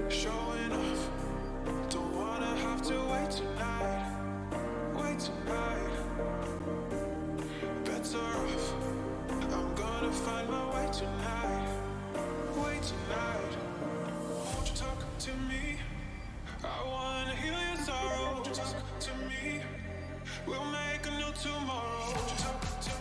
Showing off, don't wanna have to wait tonight. Wait tonight, better off. I'm gonna find my way tonight. Wait tonight, won't you talk to me? I wanna heal your sorrow. Won't you talk to me? We'll make a new tomorrow. Won't you talk to me?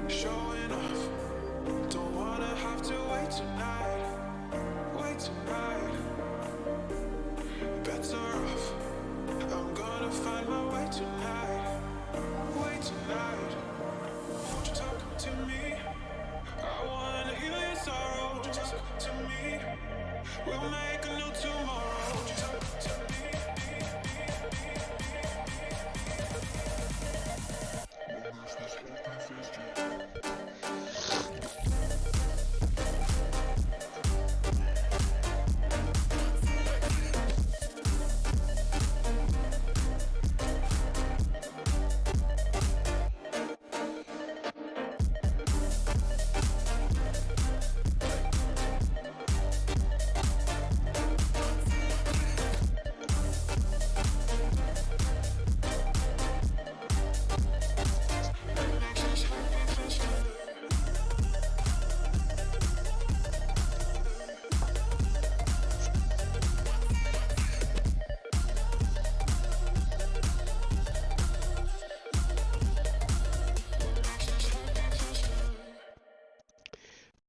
Showing off, don't wanna have to wait tonight. Wait tonight, better off. I'm gonna find my way tonight. Wait tonight, won't you talk to me? I wanna heal your sorrow. Won't you talk to me? We'll make a new tomorrow. Won't you talk to me?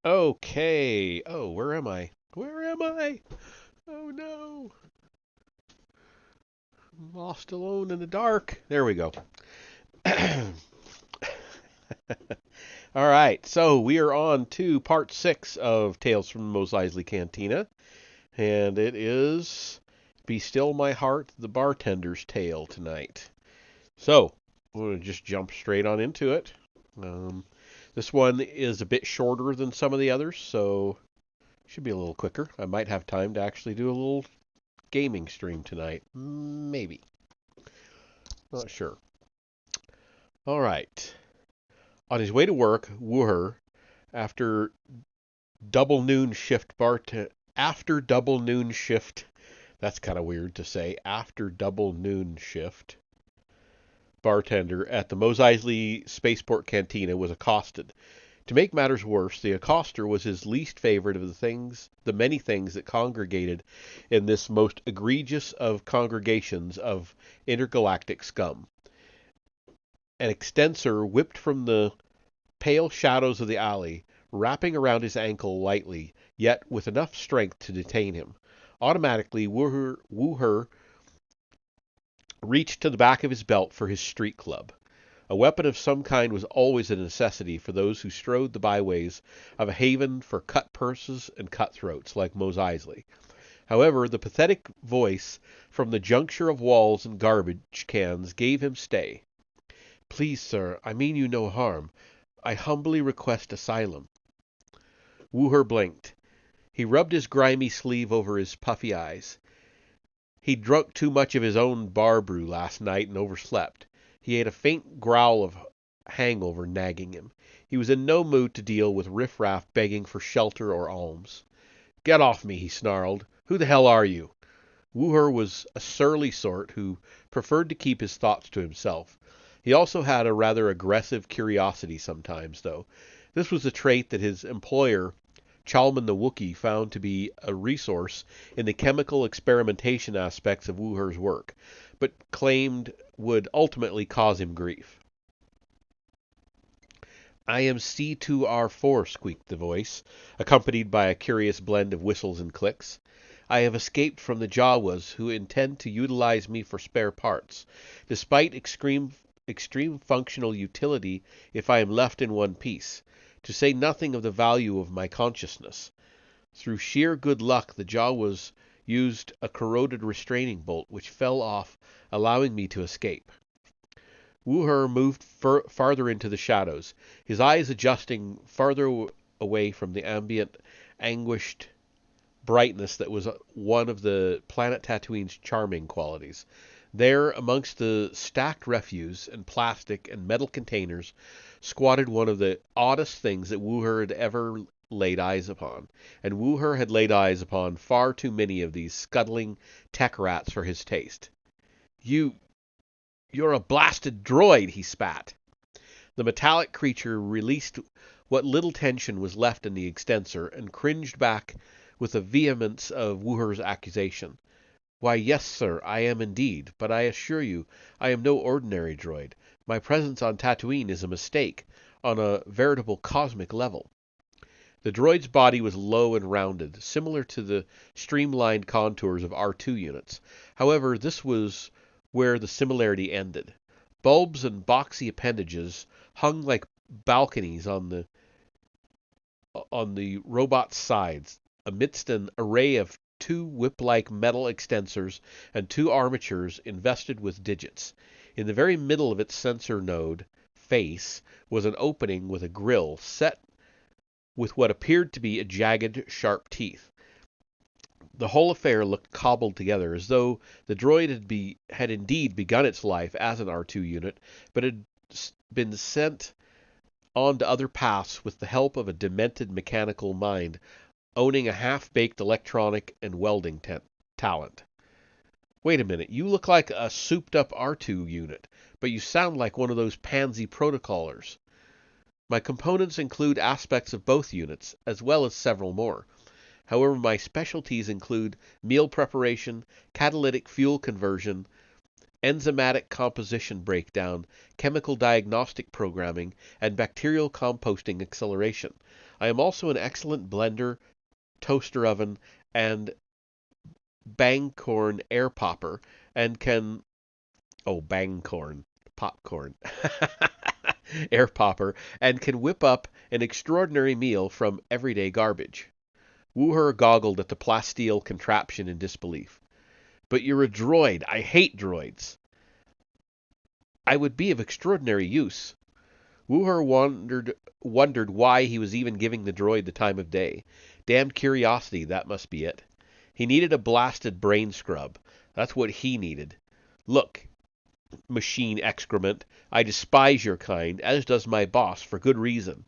Okay. Oh, where am I? Where am I? Oh no. I'm lost alone in the dark. There we go. All right. So we are on to part 6 of Tales from the Mos Eisley Cantina. And it is Be Still My Heart, the Bartender's Tale tonight. So, we're going to just jump straight on into it. This one is a bit shorter than some of the others, so should be a little quicker. I might have time to actually do a little gaming stream tonight. Maybe. Not sure. All right. On his way to work, Wooher, after double noon shift after double noon shift, that's kind of weird to say, after double noon shift, bartender at the Mos Eisley Spaceport Cantina was accosted. To make matters worse, the accoster was his least favorite of the many things that congregated in this most egregious of congregations of intergalactic scum. An extensor whipped from the pale shadows of the alley, wrapping around his ankle lightly, yet with enough strength to detain him. Automatically, Wooher reached to the back of his belt for his street club. A weapon of some kind was always a necessity for those who strode the byways of a haven for cut purses and cutthroats like Mos Eisley. However, the pathetic voice from the juncture of walls and garbage cans gave him stay. "Please, sir, I mean you no harm. I humbly request asylum." Wooher blinked. He rubbed his grimy sleeve over his puffy eyes. He'd drunk too much of his own bar brew last night and overslept. He had a faint growl of hangover nagging him. He was in no mood to deal with riffraff begging for shelter or alms. "Get off me," he snarled. "Who the hell are you?" Wooher was a surly sort who preferred to keep his thoughts to himself. He also had a rather aggressive curiosity sometimes, though. This was a trait that his employer, Chalman the Wookiee, found to be a resource in the chemical experimentation aspects of Wooher's work, but claimed would ultimately cause him grief. I am C2R4, squeaked the voice, accompanied by a curious blend of whistles and clicks. I have escaped from the Jawas, who intend to utilize me for spare parts, despite extreme functional utility if I am left in one piece, to say nothing of the value of my consciousness. Through sheer good luck, the Jawas used a corroded restraining bolt, which fell off, allowing me to escape. Wu-Her moved farther into the shadows, his eyes adjusting farther away from the ambient, anguished brightness that was one of the planet Tatooine's charming qualities. There, amongst the stacked refuse and plastic and metal containers, squatted one of the oddest things that Wu-Her had ever laid eyes upon, and Wu-Her had laid eyes upon far too many of these scuttling tech rats for his taste. You're a blasted droid, he spat. The metallic creature released what little tension was left in the extensor and cringed back with the vehemence of Wu-Her's accusation. Why, yes, sir, I am indeed, but I assure you I am no ordinary droid. My presence on Tatooine is a mistake, on a veritable cosmic level. The droid's body was low and rounded, similar to the streamlined contours of R2 units. However, this was where the similarity ended. Bulbs and boxy appendages hung like balconies on the robot's sides, amidst an array of two whip-like metal extensors and two armatures invested with digits. In the very middle of its sensor node face was an opening with a grill set with what appeared to be a jagged, sharp teeth. The whole affair looked cobbled together, as though the droid had indeed begun its life as an R2 unit, but had been sent on to other paths with the help of a demented mechanical mind, owning a half-baked electronic and welding talent. Wait a minute, you look like a souped-up R2 unit, but you sound like one of those pansy protocollers. My components include aspects of both units, as well as several more. However, my specialties include meal preparation, catalytic fuel conversion, enzymatic composition breakdown, chemical diagnostic programming, and bacterial composting acceleration. I am also an excellent blender, toaster oven, and bangcorn air popper, and can... Oh, bangcorn. Popcorn. Air popper, and can whip up an extraordinary meal from everyday garbage. Wu-Her goggled at the plasteel contraption in disbelief. But you're a droid. I hate droids. I would be of extraordinary use. Wu-Her wondered why he was even giving the droid the time of day. Damned curiosity, that must be it. He needed a blasted brain scrub. That's what he needed. Look, machine excrement, I despise your kind, as does my boss, for good reason.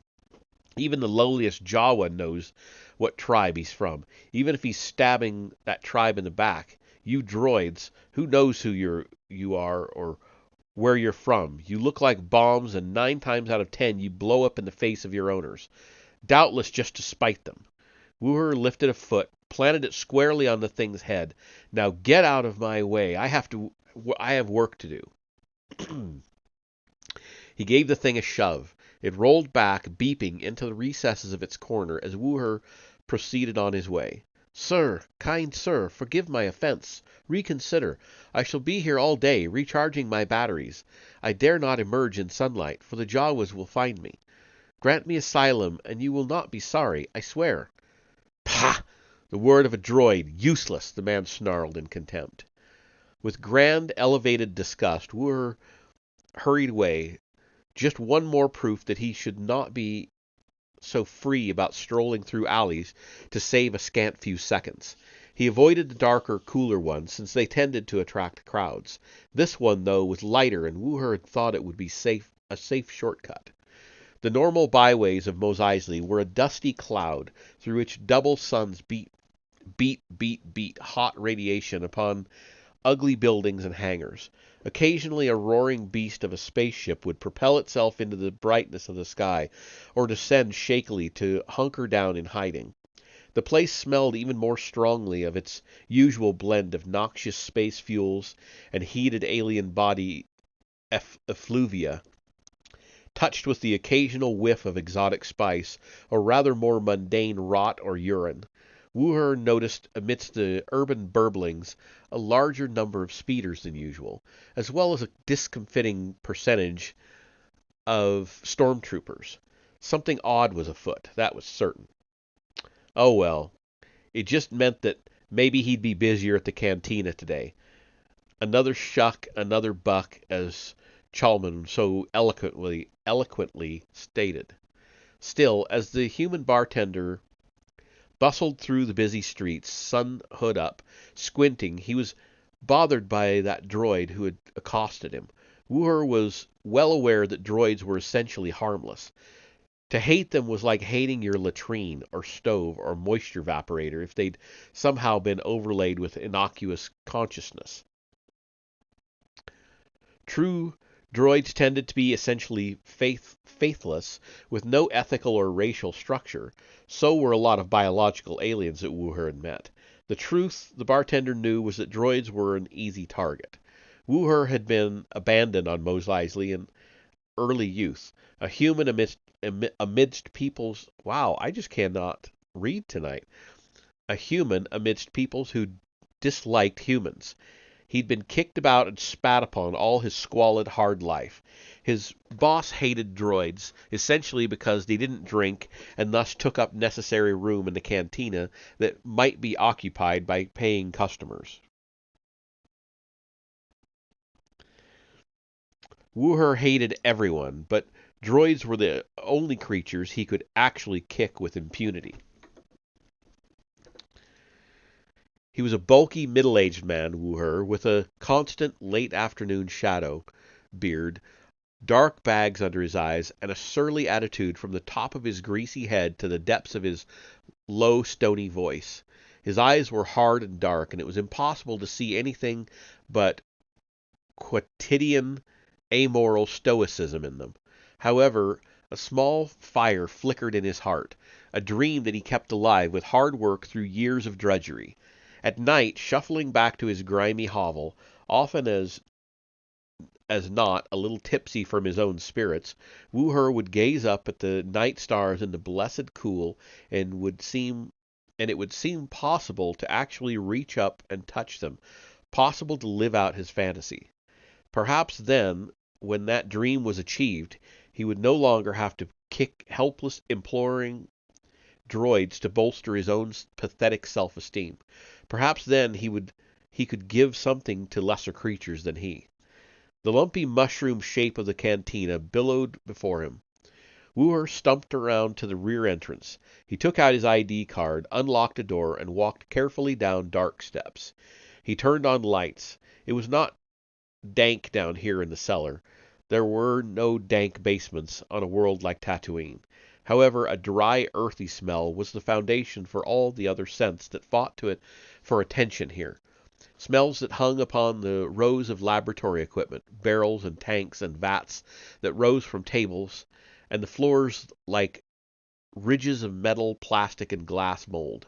Even the lowliest Jawa knows what tribe he's from, even if he's stabbing that tribe in the back. You droids, who knows who you are or where you're from? You look like bombs, and 9 times out of 10 you blow up in the face of your owners, doubtless just to spite them. Wu-Her lifted a foot, planted it squarely on the thing's head. Now get out of my way. I have work to do. He gave the thing a shove. It rolled back, beeping, into the recesses of its corner as Wu-Her proceeded on his way. Sir, kind sir, forgive my offense. Reconsider. I shall be here all day, recharging my batteries. I dare not emerge in sunlight, for the Jawas will find me. Grant me asylum, and you will not be sorry, I swear. Pah! The word of a droid. Useless, the man snarled in contempt. With grand, elevated disgust, Wu-Her hurried away. Just one more proof that he should not be so free about strolling through alleys to save a scant few seconds. He avoided the darker, cooler ones, since they tended to attract crowds. This one, though, was lighter, and Wu-Her had thought it would be a safe shortcut. The normal byways of Mos Eisley were a dusty cloud through which double suns beat hot radiation upon ugly buildings and hangars. Occasionally a roaring beast of a spaceship would propel itself into the brightness of the sky, or descend shakily to hunker down in hiding. The place smelled even more strongly of its usual blend of noxious space fuels and heated alien body effluvia. touched with the occasional whiff of exotic spice, or rather more mundane rot or urine. Wuher noticed amidst the urban burblings a larger number of speeders than usual, as well as a discomfiting percentage of stormtroopers. Something odd was afoot, that was certain. Oh well, it just meant that maybe he'd be busier at the cantina today. Another shuck, another buck, as Chalman so eloquently stated. Still, as the human bartender bustled through the busy streets, sun hood up, squinting, he was bothered by that droid who had accosted him. Wuher was well aware that droids were essentially harmless. To hate them was like hating your latrine or stove or moisture evaporator if they'd somehow been overlaid with innocuous consciousness. True, droids tended to be essentially faithless, with no ethical or racial structure. So were a lot of biological aliens that Wuher had met. The truth, the bartender knew, was that droids were an easy target. Wuher had been abandoned on Mos Eisley in early youth, a human amidst people's... Wow, I just cannot read tonight. A human amidst peoples who disliked humans. He'd been kicked about and spat upon all his squalid, hard life. His boss hated droids, essentially because they didn't drink and thus took up necessary room in the cantina that might be occupied by paying customers. Wuher hated everyone, but droids were the only creatures he could actually kick with impunity. He was a bulky, middle-aged man, Wuher, with a constant late-afternoon shadow beard, dark bags under his eyes, and a surly attitude from the top of his greasy head to the depths of his low, stony voice. His eyes were hard and dark, and it was impossible to see anything but quotidian, amoral stoicism in them. However, a small fire flickered in his heart, a dream that he kept alive with hard work through years of drudgery. At night, shuffling back to his grimy hovel, often as not a little tipsy from his own spirits, Wuher would gaze up at the night stars in the blessed cool, and it would seem possible to actually reach up and touch them, possible to live out his fantasy. Perhaps then, when that dream was achieved, he would no longer have to kick helpless, imploring droids to bolster his own pathetic self-esteem. Perhaps then he could give something to lesser creatures than he. The lumpy mushroom shape of the cantina billowed before him. Wuher stumped around to the rear entrance. He took out his ID card, unlocked a door, and walked carefully down dark steps. He turned on lights. It was not dank down here in the cellar. There were no dank basements on a world like Tatooine. However, a dry, earthy smell was the foundation for all the other scents that fought to it for attention here. Smells that hung upon the rows of laboratory equipment, barrels and tanks and vats that rose from tables, and the floors like ridges of metal, plastic, and glass mold.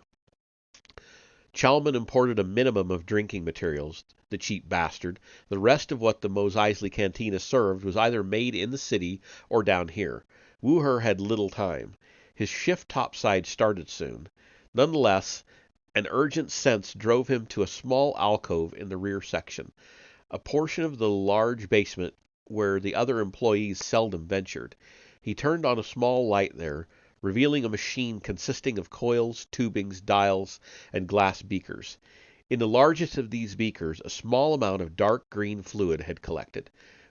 Chalman imported a minimum of drinking materials, the cheap bastard. The rest of what the Mos Eisley Cantina served was either made in the city or down here. Wuher had little time. His shift topside started soon. Nonetheless, an urgent sense drove him to a small alcove in the rear section, a portion of the large basement where the other employees seldom ventured. He turned on a small light there, revealing a machine consisting of coils, tubings, dials, and glass beakers. In the largest of these beakers, a small amount of dark green fluid had collected.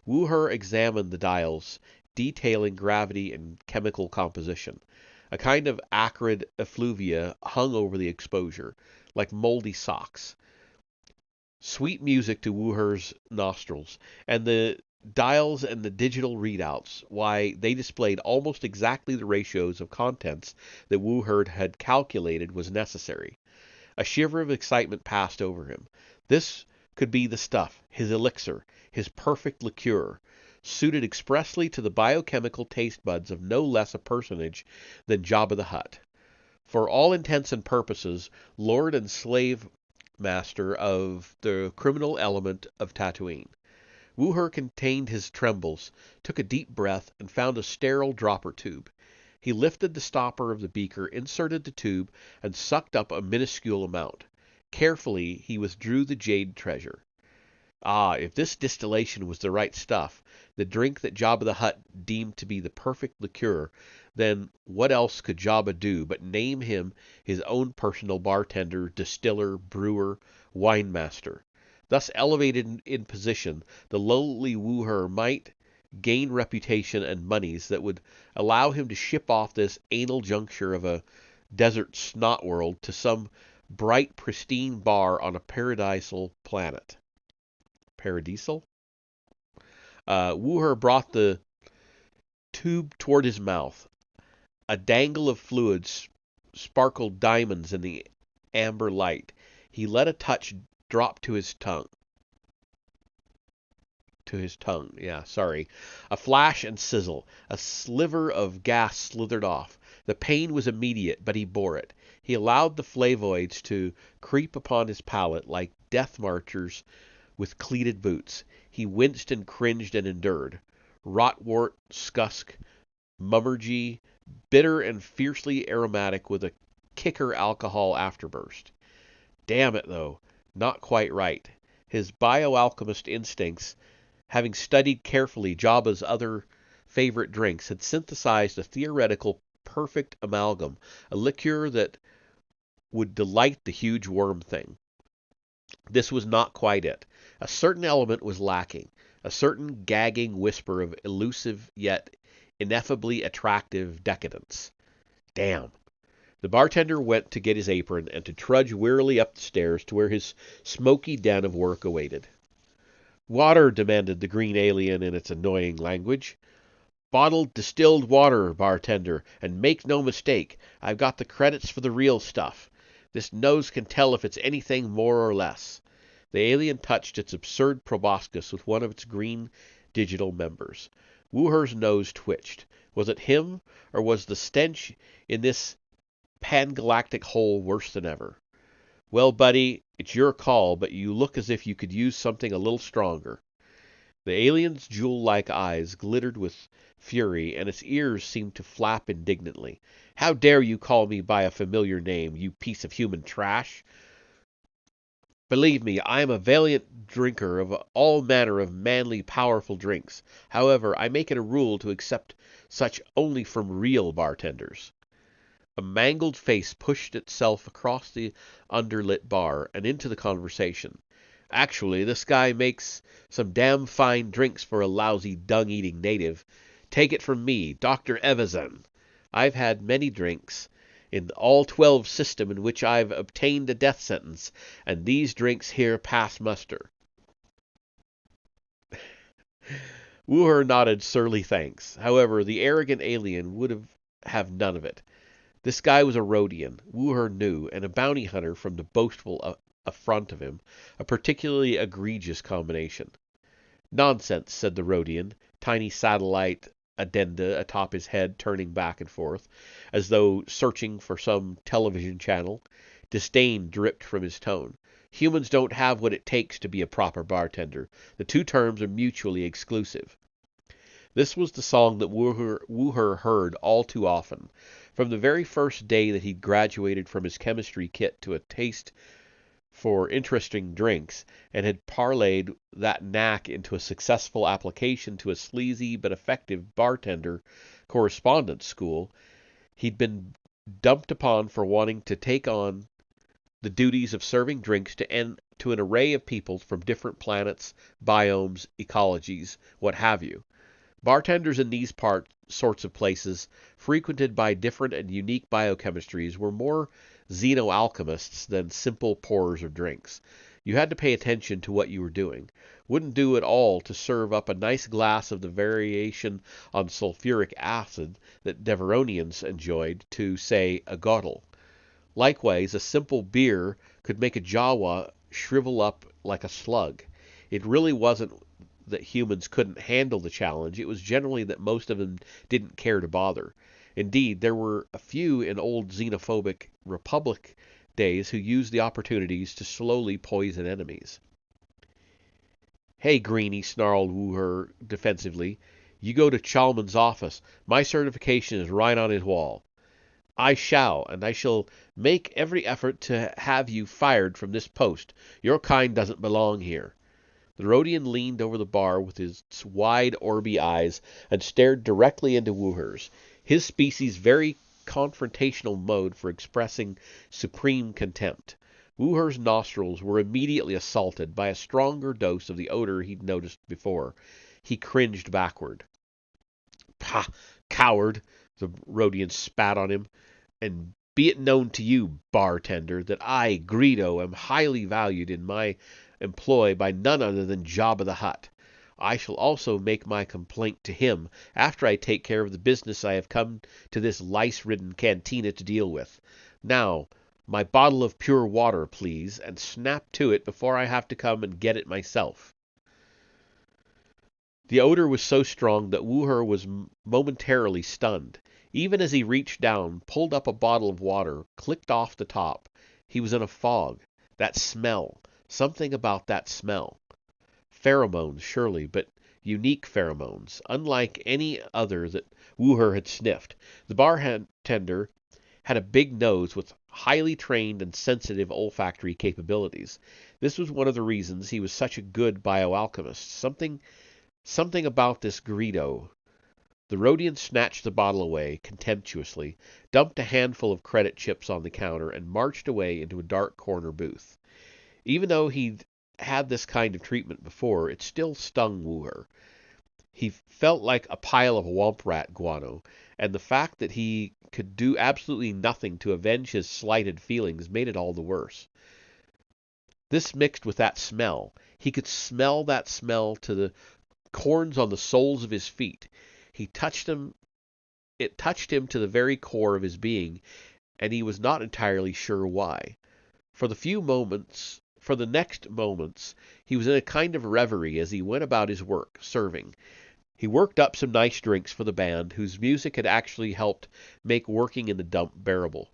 Wuher examined the dials, detailing gravity and chemical composition. A kind of acrid effluvia hung over the exposure, like moldy socks. Sweet music to Wuher's nostrils, and the dials and the digital readouts, why, they displayed almost exactly the ratios of contents that Wuher had calculated was necessary. A shiver of excitement passed over him. This could be the stuff, his elixir, his perfect liqueur, suited expressly to the biochemical taste buds of no less a personage than Jabba the Hutt. For all intents and purposes, lord and slave master of the criminal element of Tatooine. Wooher contained his trembles, took a deep breath, and found a sterile dropper tube. He lifted the stopper of the beaker, inserted the tube, and sucked up a minuscule amount. Carefully, he withdrew the jade treasure. Ah, if this distillation was the right stuff, the drink that Jabba the Hutt deemed to be the perfect liqueur, then what else could Jabba do but name him his own personal bartender, distiller, brewer, wine master? Thus elevated in position, the lowly Wooher might gain reputation and monies that would allow him to ship off this anal juncture of a desert snot world to some bright, pristine bar on a paradisal planet. Paradisal? Wooher brought the tube toward his mouth. A dangle of fluids sparkled diamonds in the amber light. He let a touch drop to his tongue. A flash and sizzle. A sliver of gas slithered off. The pain was immediate, but he bore it. He allowed the flavoids to creep upon his palate like death marchers with cleated boots. He winced and cringed and endured. Rotwort, skusk, mummergy, bitter and fiercely aromatic with a kicker alcohol afterburst. Damn it, though. Not quite right. His bioalchemist instincts, having studied carefully Jabba's other favorite drinks, had synthesized a theoretical perfect amalgam, a liqueur that would delight the huge worm thing. This was not quite it. A certain element was lacking, a certain gagging whisper of elusive yet ineffably attractive decadence. Damn. The bartender went to get his apron and to trudge wearily up the stairs to where his smoky den of work awaited. Water, demanded the green alien in its annoying language. Bottled distilled water, bartender, and make no mistake, I've got the credits for the real stuff. This nose can tell if it's anything more or less. The alien touched its absurd proboscis with one of its green digital members. Wooher's nose twitched. Was it him, or was the stench in this pan-galactic hole worse than ever? Well, buddy, it's your call, but you look as if you could use something a little stronger. The alien's jewel-like eyes glittered with fury, and its ears seemed to flap indignantly. How dare you call me by a familiar name, you piece of human trash? Believe me, I am a valiant drinker of all manner of manly, powerful drinks. However, I make it a rule to accept such only from real bartenders. A mangled face pushed itself across the underlit bar and into the conversation. Actually, this guy makes some damn fine drinks for a lousy, dung-eating native. Take it from me, Dr. Evazan. I've had many drinks in all 12 system in which I've obtained a death sentence, and these drinks here pass muster. Wooher nodded surly thanks. However, the arrogant alien would have none of it. This guy was a Rhodian, Wooher knew, and a bounty hunter from the boastful affront of him, a particularly egregious combination. Nonsense, said the Rhodian, tiny satellite addenda atop his head turning back and forth, as though searching for some television channel. Disdain dripped from his tone. Humans don't have what it takes to be a proper bartender. The two terms are mutually exclusive. This was the song that Wooher heard all too often. From the very first day that he'd graduated from his chemistry kit to a taste for interesting drinks, and had parlayed that knack into a successful application to a sleazy but effective bartender correspondence school, he'd been dumped upon for wanting to take on the duties of serving drinks to an array of people from different planets, biomes, ecologies, what have you. Bartenders in these sorts of places, frequented by different and unique biochemistries, were more xeno-alchemists than simple pourers of drinks. You had to pay attention to what you were doing. Wouldn't do at all to serve up a nice glass of the variation on sulfuric acid that Deveronians enjoyed to, say, a Gödel. Likewise, a simple beer could make a Jawa shrivel up like a slug. It really wasn't that humans couldn't handle the challenge. It was generally that most of them didn't care to bother. Indeed, there were a few in old xenophobic republic days who used the opportunities to slowly poison enemies. "Hey, Greenie," snarled Wooher defensively. "You go to Chalman's office. My certification is right on his wall." "I shall, and I shall make every effort to have you fired from this post. Your kind doesn't belong here." The Rhodian leaned over the bar with his wide, orby eyes and stared directly into Wooher's, his species' very confrontational mode for expressing supreme contempt. Wooher's nostrils were immediately assaulted by a stronger dose of the odor he'd noticed before. He cringed backward. "Pah, coward!" The Rhodian spat on him. "And be it known to you, bartender, that I, Greedo, am highly valued in my employ by none other than Jabba the Hutt. I shall also make my complaint to him after I take care of the business I have come to this lice-ridden cantina to deal with. Now, my bottle of pure water, please, and snap to it before I have to come and get it myself." The odor was so strong that Wooher was momentarily stunned. Even as he reached down, pulled up a bottle of water, clicked off the top, he was in a fog. That smell. Something about that smell. Pheromones, surely, but unique pheromones, unlike any other that Wooher had sniffed. The bartender had a big nose with highly trained and sensitive olfactory capabilities. This was one of the reasons he was such a good bioalchemist. Something about this Greedo. The Rhodian snatched the bottle away, contemptuously, dumped a handful of credit chips on the counter, and marched away into a dark corner booth. Even though he'd had this kind of treatment before, it still stung Wooher. He felt like a pile of womp rat guano, and the fact that he could do absolutely nothing to avenge his slighted feelings made it all the worse. This mixed with that smell. He could smell that smell to the corns on the soles of his feet. It touched him to the very core of his being, and he was not entirely sure why. For the next moments, he was in a kind of reverie as he went about his work, serving. He worked up some nice drinks for the band, whose music had actually helped make working in the dump bearable.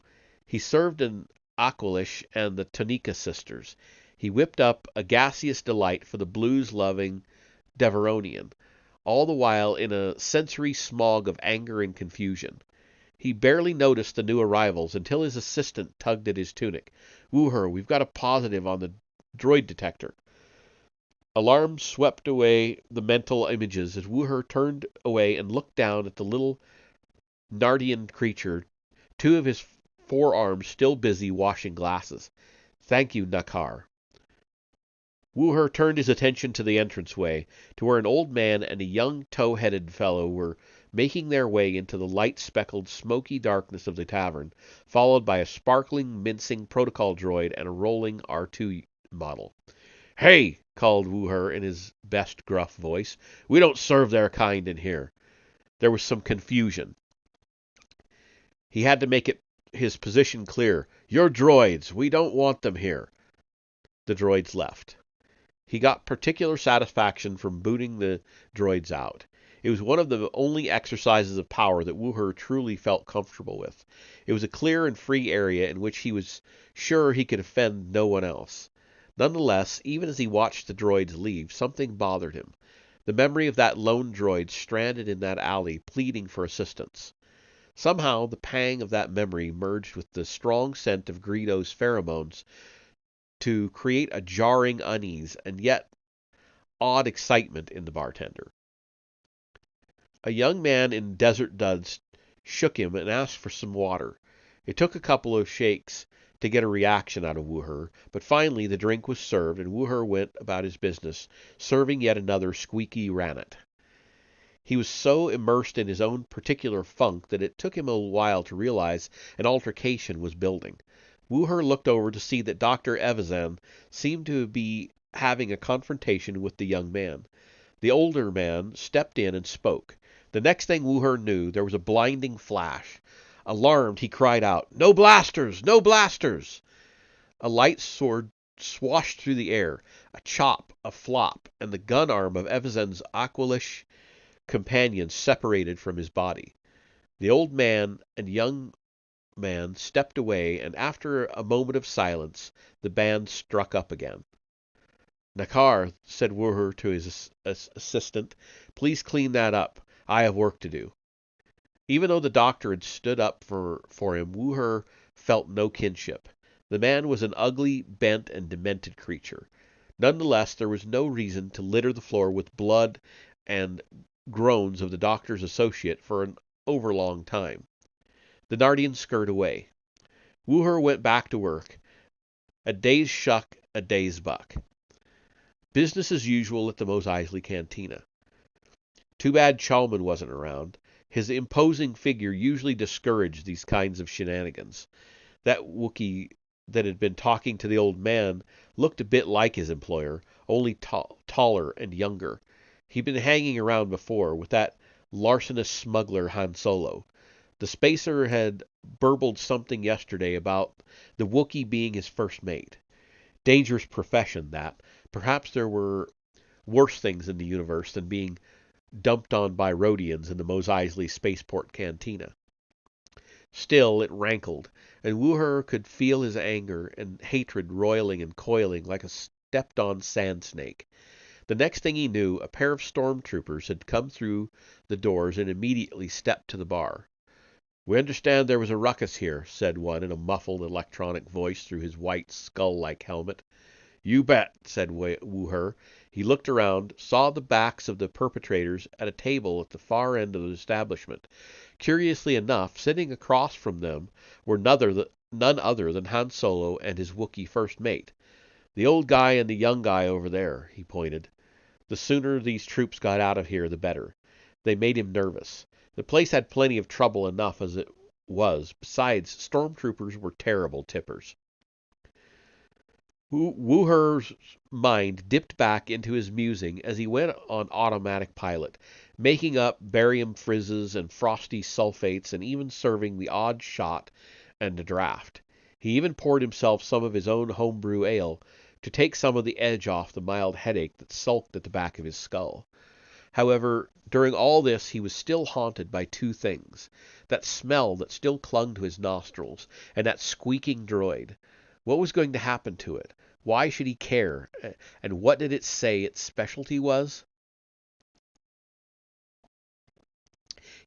He served an Aqualish and the Tonika sisters. He whipped up a gaseous delight for the blues-loving Deveronian, all the while in a sensory smog of anger and confusion. He barely noticed the new arrivals until his assistant tugged at his tunic. "Wooher, we've got a positive on the droid detector." Alarm swept away the mental images as Wooher turned away and looked down at the little Nardian creature, two of his forearms still busy washing glasses. "Thank you, Nakar." Wooher turned his attention to the entranceway, to where an old man and a young tow-headed fellow were making their way into the light-speckled, smoky darkness of the tavern, followed by a sparkling, mincing protocol droid and a rolling R2 model. "Hey!" called Wooher in his best gruff voice. "We don't serve their kind in here." There was some confusion. He had to make his position clear. "You're droids. We don't want them here." The droids left. He got particular satisfaction from booting the droids out. It was one of the only exercises of power that Wooher truly felt comfortable with. It was a clear and free area in which he was sure he could offend no one else. Nonetheless, even as he watched the droids leave, something bothered him. The memory of that lone droid stranded in that alley, pleading for assistance. Somehow, the pang of that memory merged with the strong scent of Greedo's pheromones to create a jarring unease and yet odd excitement in the bartender. A young man in desert duds shook him and asked for some water. It took a couple of shakes to get a reaction out of Wooher, but finally the drink was served and Wooher went about his business, serving yet another squeaky rannoch. He was so immersed in his own particular funk that it took him a while to realize an altercation was building. Wooher looked over to see that Dr. Evazan seemed to be having a confrontation with the young man. The older man stepped in and spoke. The next thing Wooher knew, there was a blinding flash. Alarmed, he cried out, "No blasters! No blasters!" A light sword swashed through the air. A chop, a flop, and the gun arm of Evazan's Aqualish companion separated from his body. The old man and young man stepped away, and after a moment of silence, the band struck up again. Nakar, said Wuher to his assistant, please clean that up. I have work to do. Even though the doctor had stood up for him, Wuher felt no kinship. The man was an ugly, bent, and demented creature. Nonetheless, there was no reason to litter the floor with blood and groans of the doctor's associate for an overlong time. The Nardian scurried away. Wuher went back to work. A day's shuck, a day's buck. Business as usual at the Mos Eisley Cantina. Too bad Chalman wasn't around. His imposing figure usually discouraged these kinds of shenanigans. That Wookiee that had been talking to the old man looked a bit like his employer, only taller and younger. He'd been hanging around before with that larcenous smuggler Han Solo. The spacer had burbled something yesterday about the Wookiee being his first mate. Dangerous profession, that. Perhaps there were worse things in the universe than being dumped on by Rhodians in the Mos Eisley spaceport cantina. Still, it rankled, and Wuher could feel his anger and hatred roiling and coiling like a stepped-on sand snake. The next thing he knew, a pair of stormtroopers had come through the doors and immediately stepped to the bar. "We understand there was a ruckus here," said one in a muffled electronic voice through his white skull-like helmet. "You bet," said Wuher. He looked around, saw the backs of the perpetrators at a table at the far end of the establishment. Curiously enough, sitting across from them were none other than Han Solo and his Wookiee first mate. "The old guy and the young guy over there," he pointed. "The sooner these troops got out of here, the better. They made him nervous. The place had plenty of trouble enough as it was. Besides, stormtroopers were terrible tippers." Wuher's mind dipped back into his musing as he went on automatic pilot, making up barium frizzes and frosty sulfates and even serving the odd shot and a draft. He even poured himself some of his own homebrew ale to take some of the edge off the mild headache that sulked at the back of his skull. However, during all this he was still haunted by two things: that smell that still clung to his nostrils, and that squeaking droid. What was going to happen to it? Why should he care? And what did it say its specialty was?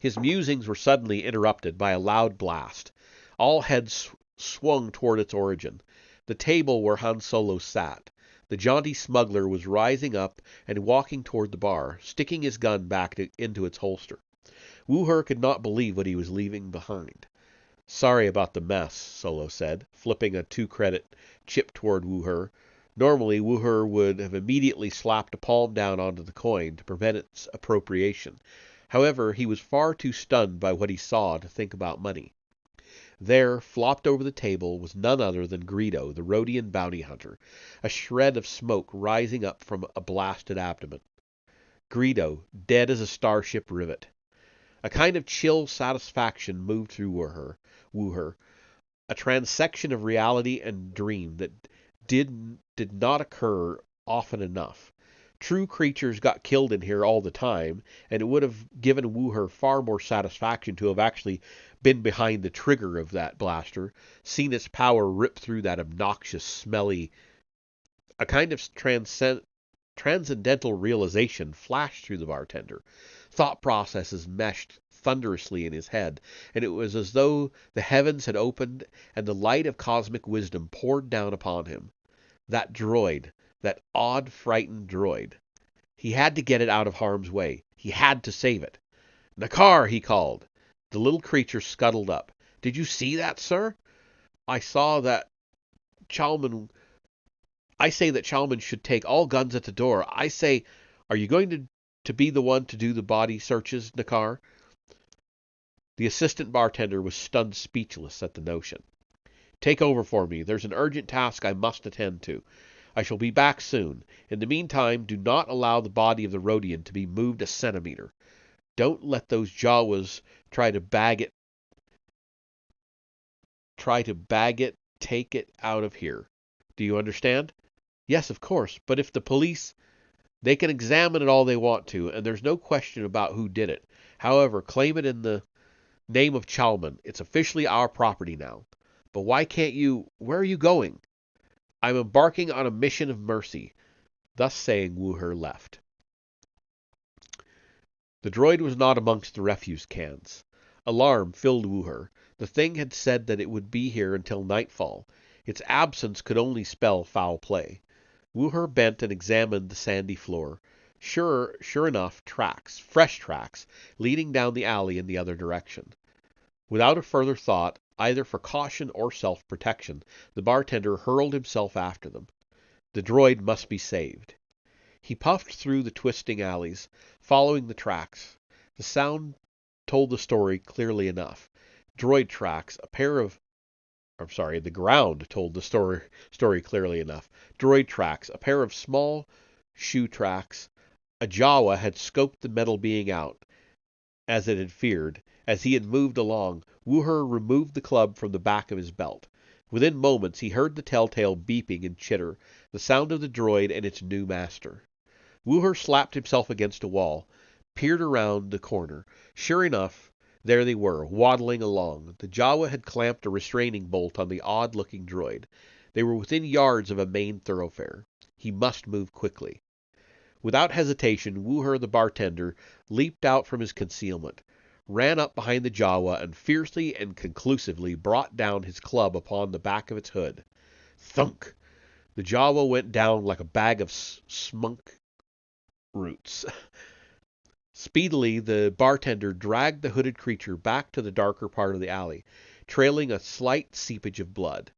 His musings were suddenly interrupted by a loud blast. All heads swung toward its origin. The table where Han Solo sat. The jaunty smuggler was rising up and walking toward the bar, sticking his gun back into its holster. Wuher could not believe what he was leaving behind. "Sorry about the mess," Solo said, flipping a 2-credit chip toward Wuher. Normally, Wuher would have immediately slapped a palm down onto the coin to prevent its appropriation. However, he was far too stunned by what he saw to think about money. There, flopped over the table, was none other than Greedo, the Rhodian bounty hunter, a shred of smoke rising up from a blasted abdomen. Greedo, dead as a starship rivet. A kind of chill satisfaction moved through Wuher, a transection of reality and dream that did not occur often enough. True creatures got killed in here all the time, and it would have given Wuher far more satisfaction to have actually been behind the trigger of that blaster, seen its power rip through that obnoxious, smelly... A kind of transcendental realization flashed through the bartender. Thought processes meshed thunderously in his head, and it was as though the heavens had opened and the light of cosmic wisdom poured down upon him. That droid, that odd, frightened droid. He had to get it out of harm's way. He had to save it. "Nakar!" he called. The little creature scuttled up. "Did you see that, sir? I saw that Chalman... I say that Chalman should take all guns at the door. I say... Are you going to be the one to do the body searches, Nakar?" The assistant bartender was stunned speechless at the notion. "Take over for me. There's an urgent task I must attend to. I shall be back soon. In the meantime, do not allow the body of the Rhodian to be moved a centimeter. Don't let those Jawas try to bag it, take it out of here. Do you understand?" "Yes, of course. But if the police..." "They can examine it all they want to, and there's no question about who did it. However, claim it in the name of Chalman. It's officially our property now." "But why can't you... Where are you going?" "I'm embarking on a mission of mercy. Thus saying, Wooher left. The droid was not amongst the refuse cans. Alarm filled Wooher. The thing had said that it would be here until nightfall. Its absence could only spell foul play. Wooher bent and examined the sandy floor. Sure enough, tracks, fresh tracks, leading down the alley in the other direction. Without a further thought, either for caution or self-protection, the bartender hurled himself after them. The droid must be saved. He puffed through the twisting alleys, following the tracks. The sound told the story clearly enough. Droid tracks, the ground told the story clearly enough. Droid tracks, a pair of small shoe tracks. A Jawa had scoped the metal being out, as it had feared. As he had moved along, Wooher removed the club from the back of his belt. Within moments he heard the telltale beeping and chitter, the sound of the droid and its new master. Wooher slapped himself against a wall, peered around the corner. Sure enough, there they were, waddling along. The Jawa had clamped a restraining bolt on the odd-looking droid. They were within yards of a main thoroughfare. He must move quickly. Without hesitation, Wooher the bartender leaped out from his concealment, ran up behind the Jawa, and fiercely and conclusively brought down his club upon the back of its hood. Thunk! The Jawa went down like a bag of smunk roots. Speedily, the bartender dragged the hooded creature back to the darker part of the alley, trailing a slight seepage of blood.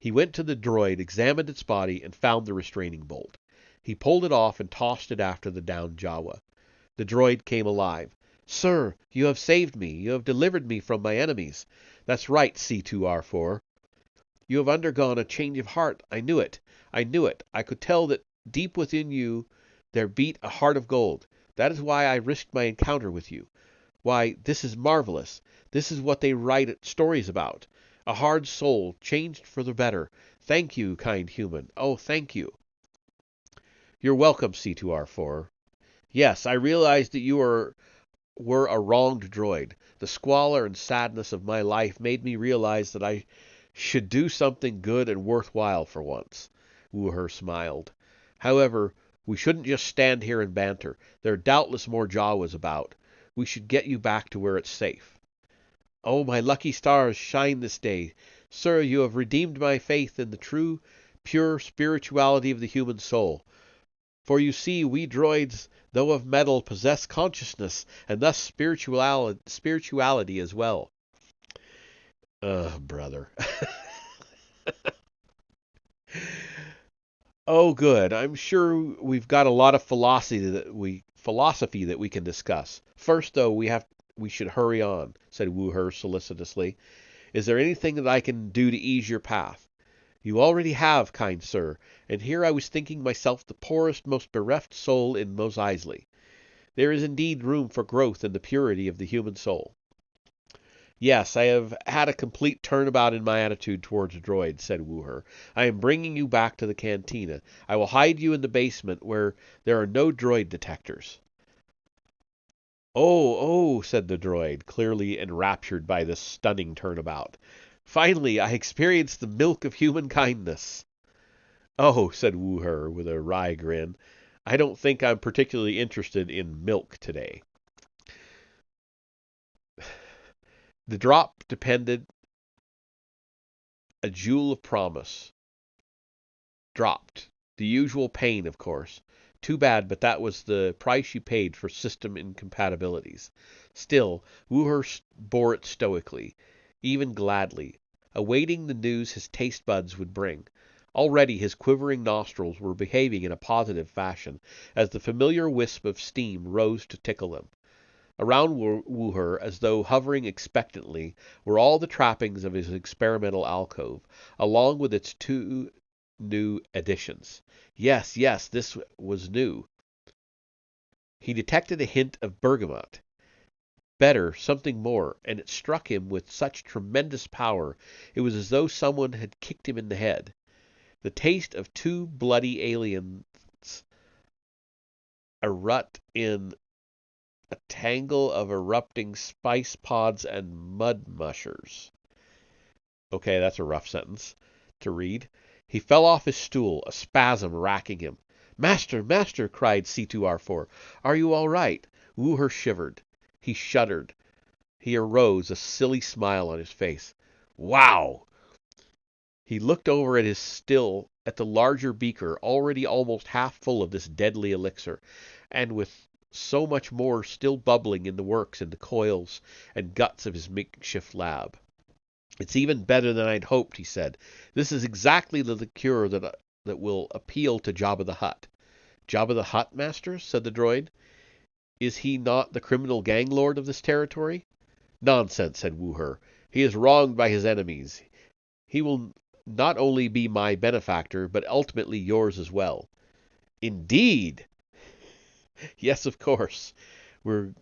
He went to the droid, examined its body, and found the restraining bolt. He pulled it off and tossed it after the downed Jawa. The droid came alive. "Sir, you have saved me. You have delivered me from my enemies. That's right, C2R4. You have undergone a change of heart. I knew it. I knew it. I could tell that deep within you there beat a heart of gold. That is why I risked my encounter with you. Why, this is marvelous. This is what they write stories about. A hard soul, changed for the better. Thank you, kind human. Oh, thank you." "You're welcome, C2R4. Yes, I realized that you were a wronged droid. The squalor and sadness of my life made me realize that I should do something good and worthwhile for once." Wooher smiled. "However, we shouldn't just stand here and banter. There are doubtless more Jawas about. We should get you back to where it's safe." "Oh, my lucky stars shine this day. Sir, you have redeemed my faith in the true, pure spirituality of the human soul. For you see, we droids, though of metal, possess consciousness, and thus spirituality as well." Brother. Oh, good. I'm sure we've got a lot of philosophy that we can discuss. First, though, we should hurry on," said Wooher solicitously. "Is there anything that I can do to ease your path?" "You already have, kind sir, and here I was thinking myself the poorest, most bereft soul in Mos Eisley. There is indeed room for growth in the purity of the human soul." "Yes, I have had a complete turnabout in my attitude towards droids," said Wooher. "I am bringing you back to the Cantina. I will hide you in the basement where there are no droid detectors." Oh," said the droid, clearly enraptured by this stunning turnabout. "Finally, I experienced the milk of human kindness." "Oh," said Wooher with a wry grin, "I don't think I'm particularly interested in milk today." The drop depended, a jewel of promise. Dropped. The usual pain, of course. Too bad, but that was the price you paid for system incompatibilities. Still, Wooher bore it stoically, even gladly, awaiting the news his taste buds would bring. Already his quivering nostrils were behaving in a positive fashion, as the familiar wisp of steam rose to tickle them. Around Wooher, as though hovering expectantly, were all the trappings of his experimental alcove, along with its 2 new additions. Yes, this was new. He detected a hint of bergamot. Better, something more, and it struck him with such tremendous power it was as though someone had kicked him in the head. The taste of 2 bloody aliens, a rut in a tangle of erupting spice pods and mud mushers. Okay, that's a rough sentence to read. He fell off his stool, a spasm racking him. Master, master, cried C2R4. Are you all right? Wooher shivered. He shuddered. He arose, a silly smile on his face. Wow! He looked over at the larger beaker, already almost half full of this deadly elixir, and with so much more still bubbling in the works in the coils and guts of his makeshift lab. It's even better than I'd hoped, he said. This is exactly the liqueur that will appeal to Jabba the Hutt. Jabba the Hutt, master? Said the droid. Is he not the criminal gang lord of this territory? Nonsense, said Wooher. He is wronged by his enemies. He will not only be my benefactor, but ultimately yours as well. Indeed! Yes, of course. We're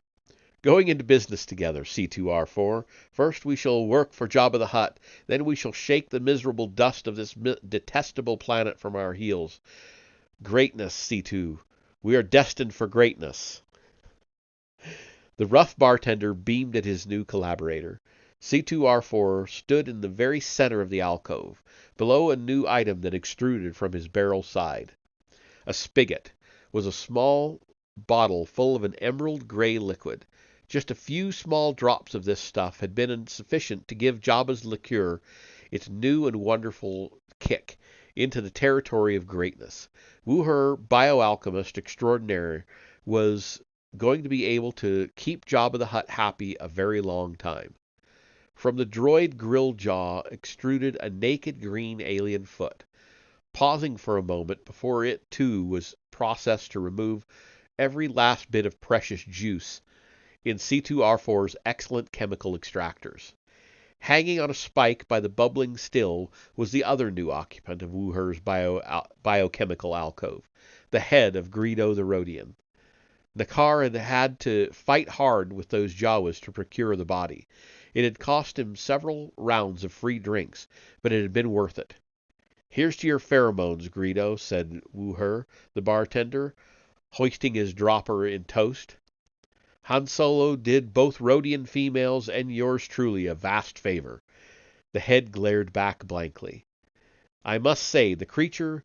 going into business together, C2R4. First we shall work for Jabba the Hutt. Then we shall shake the miserable dust of this detestable planet from our heels. Greatness, C2. We are destined for greatness. The rough bartender beamed at his new collaborator. C2R4 stood in the very center of the alcove, below a new item that extruded from his barrel side. A spigot was a small bottle full of an emerald gray liquid. Just a few small drops of this stuff had been sufficient to give Jabba's liqueur its new and wonderful kick into the territory of greatness. Wooher, bioalchemist extraordinaire, was going to be able to keep Jabba the Hutt happy a very long time. From the droid grill jaw extruded a naked green alien foot, pausing for a moment before it too was processed to remove every last bit of precious juice in C2R4's excellent chemical extractors. Hanging on a spike by the bubbling still was the other new occupant of Wooher's biochemical alcove, the head of Greedo the Rhodian. Nakar had had to fight hard with those Jawas to procure the body. It had cost him several rounds of free drinks, but it had been worth it. Here's to your pheromones, Greedo, said Wooher, the bartender, hoisting his dropper in toast. Han Solo did both Rhodian females and yours truly a vast favor. The head glared back blankly. I must say, the creature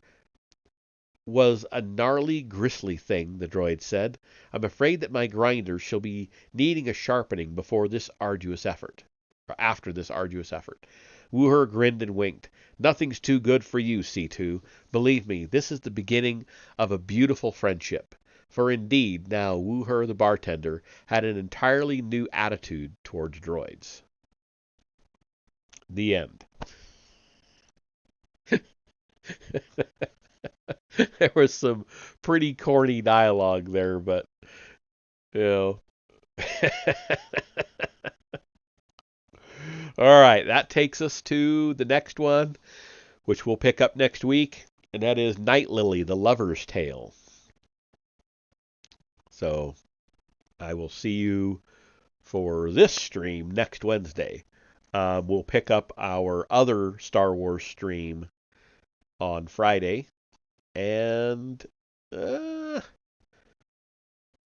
was a gnarly, gristly thing, the droid said. I'm afraid that my grinders shall be needing a sharpening before this arduous effort. Or after this arduous effort. Wooher grinned and winked. Nothing's too good for you, C2. Believe me, this is the beginning of a beautiful friendship. For indeed, now Wooher the bartender had an entirely new attitude towards droids. The end. There was some pretty corny dialogue there, but, you know. All right, that takes us to the next one, which we'll pick up next week, and that is Night Lily, the Lover's Tale. So, I will see you for this stream next Wednesday. We'll pick up our other Star Wars stream on Friday. And I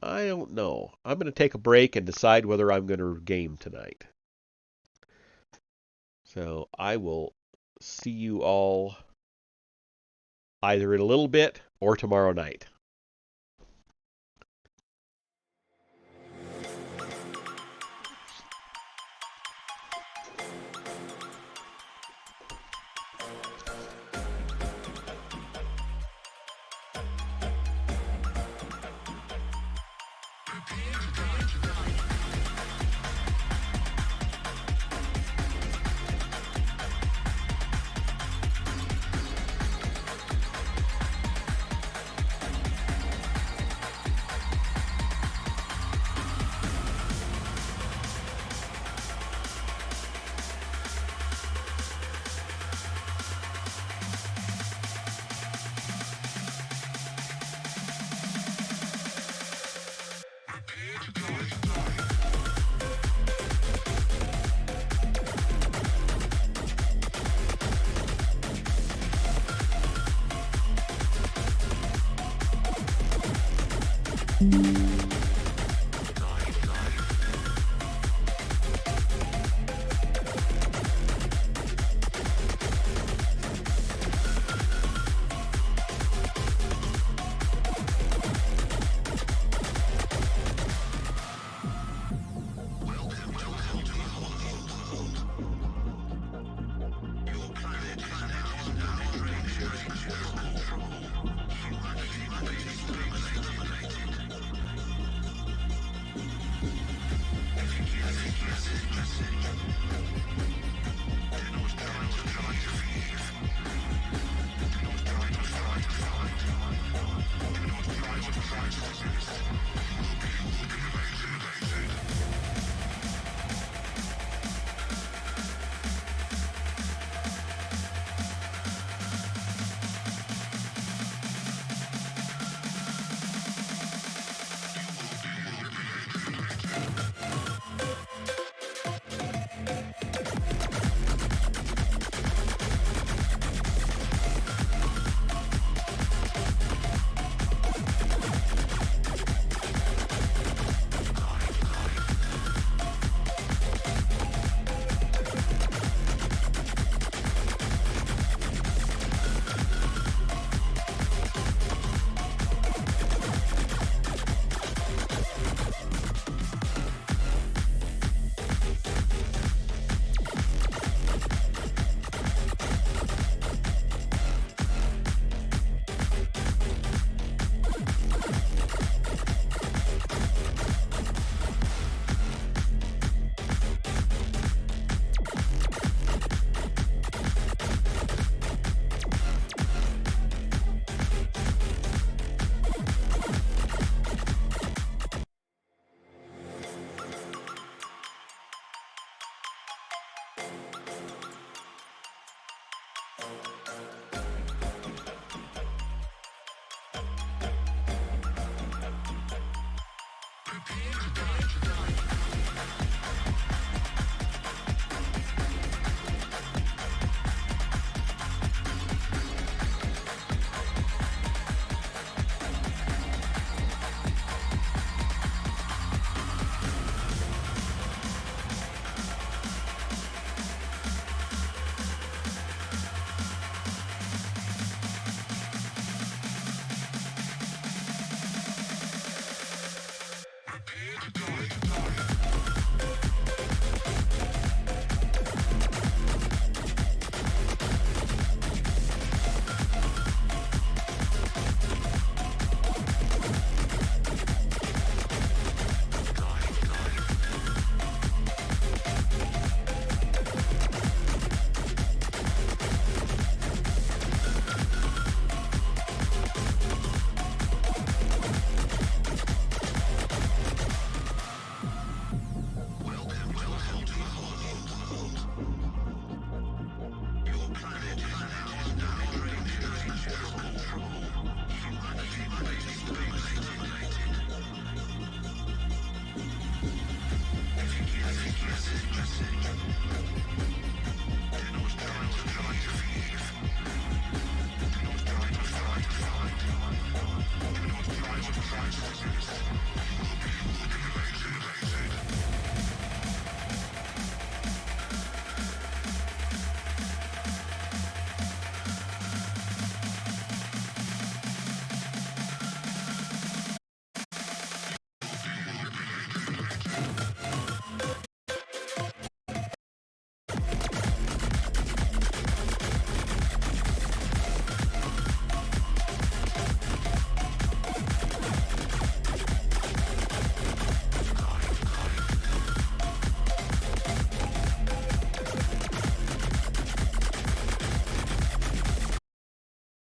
don't know. I'm going to take a break and decide whether I'm going to game tonight. So I will see you all either in a little bit or tomorrow night.